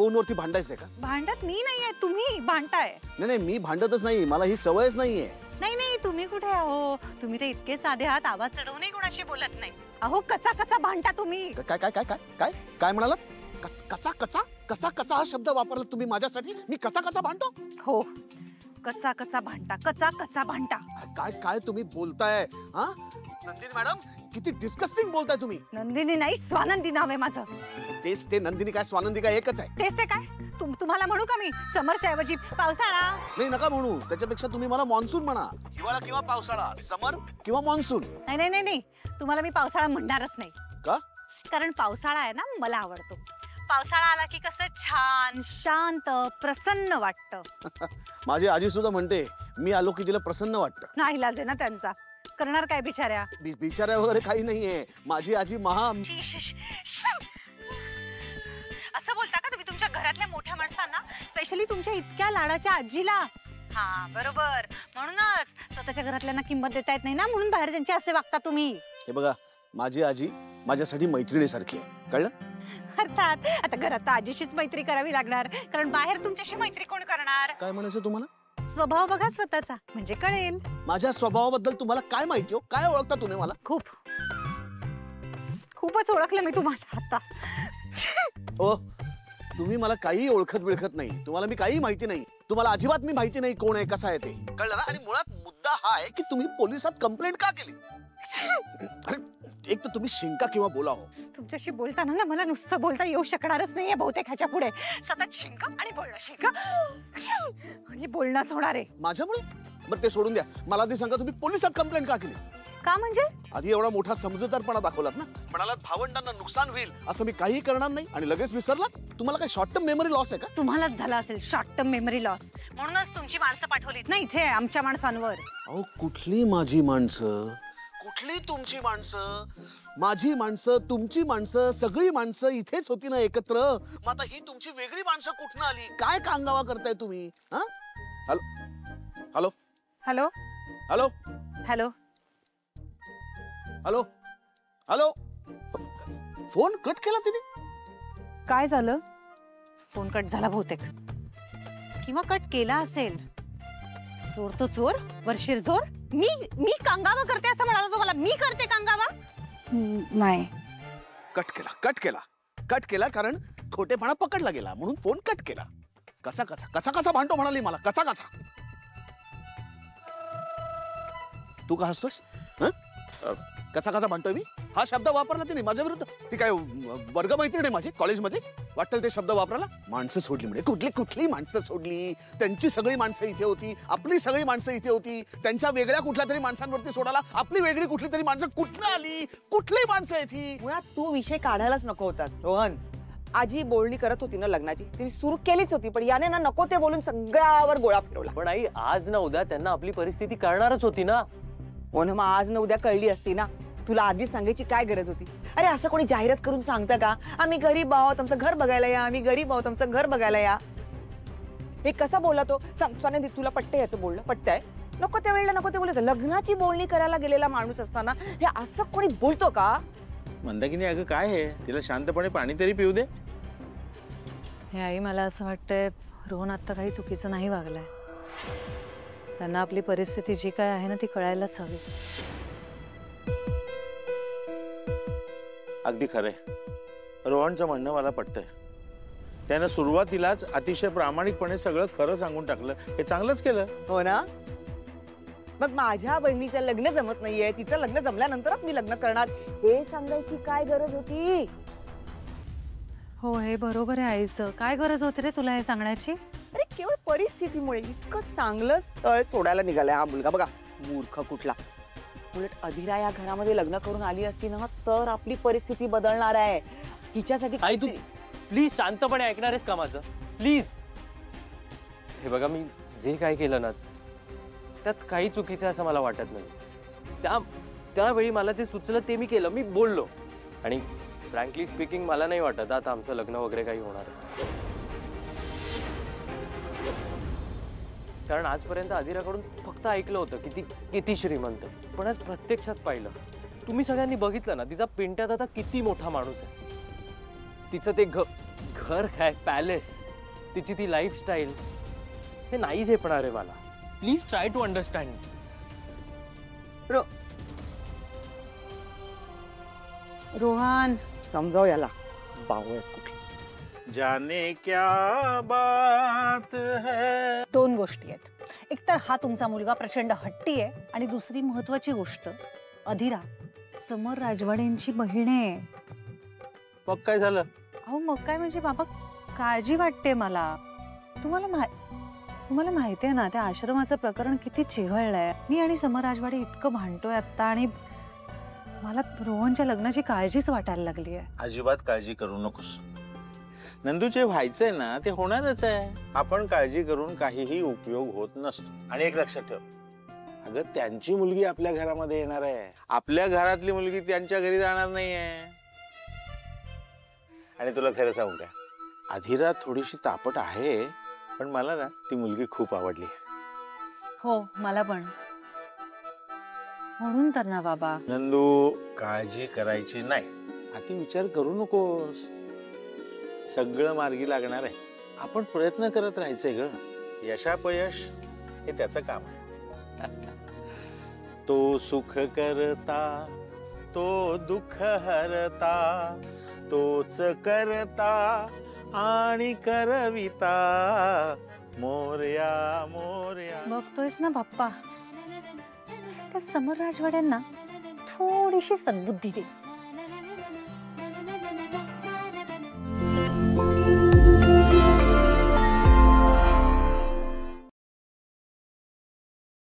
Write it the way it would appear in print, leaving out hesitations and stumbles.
फोनवरती भांडायचंय का? भांडत मी नाहीये, तुम्ही भांडताय. नाही मी भांडतच नाही, मला ही सवयच नाहीये. नाही तुम्ही कुठे आहो, तुम्ही ते इतके साधे आहात, आवाज चढवूनही कोणाशी बोलत नाही. अहो कचा कचा भांडता तुम्ही. काय काय काय काय काय काय म्हणालात? कचा कचा कचा कचा हा शब्द वापरला तुम्ही माझ्यासाठी? मी कचा कचा भांडतो? हो, कचा कचा भांडता, कचा कचा भांडता. काय काय तुम्ही बोलताय? हा नंदिनी मॅडम, किती डिस्कस्टिंग बोलताय तुम्ही. नंदिनी नाही, स्वानंदी नाव आहे माझं. तेच ते, नंदिनी काय स्वानंदी काय एकच आहे. तेच ते काय, तुम्हाला म्हणू का मी समरच्या ऐवजी पावसाळा? नाही नका म्हणू, त्याच्यापेक्षा तुम्ही मला मान्सून म्हणा. हिवाळा किंवा पावसाळा, समर किंवा मान्सून. नाही तुम्हाला मी पावसाळा म्हणणारच नाही. का? कारण पावसाळा आहे ना, मला आवडतो. पावसाळा आला की कसं छान शांत प्रसन्न वाटतं. माझी आजी सुद्धा म्हणते मी आलो की तिला प्रसन्न वाटतं. नाही लाज आहे ना त्यांचा, करणार काय बिचाऱ्या. बिचाऱ्या वगैरे काही नाहीये, माझी आजी महा. असं बोलता का तुम्ही तुमच्या घरातल्या मोठ्या माणसांना, स्पेशली तुमच्या इतक्या लाडाच्या आजीला? हा बरोबर, म्हणूनच स्वतःच्या घरातल्यांना किंमत देता येत नाही ना, म्हणून बाहेरच्यांची असे वागता तुम्ही. हे बघा, माझी आजी माझ्यासाठी मैत्रिणीसारखी आहे, कळलं? अर्थात आता घरात आजीशीच मैत्री करावी लागणार, कारण बाहेर तुमच्याशी मैत्री कोण करणार? काय म्हणायचं तुम्हाला? स्वभाव बघा स्वतःचा, म्हणजे कळेल. माझ्या स्वभावाबद्दल तुम्हाला काय माहिती हो? काय ओळखता तुम्ही मला? खूपच ओळखलं मी तुम्हाला आता. ओ, तुम्ही मला काही ओळखत बिळखत नाही, तुम्हाला मी काही माहिती नाही, तुम्हाला अजिबात मी माहिती नाही कोण आहे कसं आहे ते, कळलं ना? आणि मुळात मुद्दा हा आहे की तुम्ही पोलिसात कंप्लेंट का केली? अरे एक तर तुम्ही शिंका किंवा बोला हो. तुमच्याशी बोलताना ना मला नुसतं बोलता येऊ शकणारच नाहीये बहुतेक ह्याच्या पुढे. सतत शिंका आणि बोलणं, शिंका आणि बोलणंच होणार आहे माझ्यामुळे. बरं ते सोडून द्या, मला ते सांगा तुम्ही पोलिसात कंप्लेंट का केली? का म्हणजे? आधी एवढा मोठा समजूतदारपणा दाखवलात ना, म्हणालात भावंडांना नुकसान होईल असं मी काही करणार नाही, आणि लगेच विसरलात. तुम्हाला काय शॉर्ट टर्म मेमरी लॉस आहे का? तुम्हालाच झाला असेल शॉर्ट टर्म मेमरी लॉस, म्हणूनच तुमची माणसं पाठवलीत ना इथे आमच्या माणसांवर. अहो कुठली माझी माणसं, कुठली तुमची माणसं? माझी माणसं, तुमची माणसं, सगळी माणसं इथेच होती ना एकत्र. मग आता ही तुमची वेगळी माणसं कुठनं आली? काय कांगावा करताय तुम्ही? हा? Hello hello hello hello hello hello hello. Phone cut केला तिने? काय झालं? फोन कट झाला बहुतेक, किंवा कट केला असेल. चोर तो चोर, वरशीर चोर. मी कांगावा करते असं म्हणाला तो मला? मी करते कांगावा? नाही. कट केला कारण खोटेपणा पकडला गेला म्हणून फोन कट केला. कसा कसा कसा कसा भांडतो म्हणाली मला, कसा कसा. तू का हसतोस? कसा कसा म्हणतोय मी? हा शब्द वापरला तिने माझ्या विरुद्ध. ती काय वर्गमैत्रीण आहे माझी कॉलेजमध्ये? वाटेल ते शब्द वापराला. माणसं सोडली म्हणजे कुठली माणसं सोडली? त्यांची सगळी माणसं इथे होती, आपली सगळी माणसं इथे होती. त्यांच्या वेगळ्या कुठल्या तरी माणसांवरती सोडाला आपली वेगळी कुठली तरी माणसं कुठनं आली? कुठली माणसं आहे ती? मुळात तू विषय काढायलाच नको होतास रोहन. आजी बोलणी करत होती ना लग्नाची, ती सुरू केलीच होती, पण याने ना नको ते बोलून सगळ्यावर गोळा फिरवला. पण आई, आज ना उद्या त्यांना आपली परिस्थिती कळणारच होती ना. हो ना, मग आज ना उद्या कळली असती ना. तुला आधी सांगायची काय गरज होती? अरे असं कोणी जाहिरात करून सांगतं का, आम्ही गरीब आहोत आमचं घर बघायला या, आम्ही गरीब आहोत आमचं घर बघायला या? हे कसा बोलला तो? सांग, तुला पटतंय याचं बोलणं? पटतंय? नको त्या वेळेला नको ते बोलायचं. लग्नाची बोलणी करायला गेलेला माणूस असताना हे असं कोणी बोलतो का? मंदाकिनी अगं काय आहे, तिला शांतपणे पाणी तरी पिऊ दे. हे आई, मला असं वाटतंय रोहन आता काही चुकीचं नाही वागलाय. त्यांना आपली परिस्थिती जी काय आहे ना ती कळायलाच हवी. अगदी खरंय, रोहनचं म्हणणं मला पटतंय. त्यानं सुरुवातीलाच अतिशय प्रामाणिकपणे सगळं खरं सांगून टाकलं, हे चांगलंच केलं. हो ना? मग माझ्या बहिणीचं लग्न जमत नाहीये, तिचं लग्न जमल्यानंतरच मी लग्न करणार हे सांगायची काय गरज होती? हो, हे बरोबर आहे आईचं. काय गरज होती रे तुला हे सांगण्याची? अरे केवळ परिस्थितीमुळे इतकं चांगलं स्थळ सोडायला निघालाय हा मुलगा. बघा मूर्ख कुठला. उलट अधिरा या घरामध्ये लग्न करून आली असती ना तर आपली परिस्थिती बदलणार आहे. हिच्यासाठी आई तू प्लीज शांतपणे ऐकणार आहेस का माझं? प्लीज. हे बघा, मी जे काय केलं ना त्यात काही चुकीचं असं मला वाटत नाही. त्यावेळी मला जे सुचलं ते मी केलं, मी बोललो. आणि फ्रँकली स्पीकिंग मला नाही वाटत आता आमचं लग्न वगैरे काही होणार आहे. कारण आजपर्यंत अधिराकडून फक्त ऐकलं होतं की ती किती श्रीमंत, पण आज प्रत्यक्षात पाहिलं. तुम्ही सगळ्यांनी बघितलं ना तिचा पिंट्यात आता किती मोठा माणूस आहे. तिचं ते घर काय पॅलेस, तिची ती लाईफस्टाईल, हे नाही झेपणार आहे मला. Please try to understand. Rohan, समजाव याला, बावळ कुठली. जाने क्या बात है. दोन गोष्टी आहेत. एकतर हा तुमचा मुलगा प्रचंड हट्टी आहे आणि दुसरी महत्वाची गोष्ट, अधीरा समर राजवाडेंची बहीण आहे. मग काय झालं? अहो मग काय म्हणजे बाबा, काळजी वाटते मला. तुम्हाला माहिती आहे ना त्या आश्रमाचं प्रकरण किती चिघळलंय. मी आणि समर राजवाडे इतकं भांडतोय आता आणि मला रोहनच्या लग्नाची काळजीच वाटायला लागली आहे. अजिबात काळजी करू नकोस नंदू. जे व्हायचंय ना ते होणारच आहे. आपण काळजी करून काहीही उपयोग होत नसतो. आणि एक लक्षात ठेव, अगं त्यांची मुलगी आपल्या घरामध्ये येणार आहे, आपल्या घरातली मुलगी त्यांच्या घरी जाणार नाहीये. आणि तुला खरं सांगू काय, अधीरा थोडीशी तापट आहे, पण मला ना ती मुलगी खूप आवडली. हो मला पण. म्हणून तर ना बाबा. नंदू, काळजी करायची नाही, अति विचार करू नकोस. सगळं मार्गी लागणार आहे. आपण प्रयत्न करत राहायचंय ग. यशापयश हे त्याचं काम आहे. तो सुख करता, तो दुःख हरता, तोच करता आणि करविता, मोरया मोरया. बघतोयस ना बाप्पा, त्या समर राजवाड्यांना थोडीशी सद्बुद्धी दे.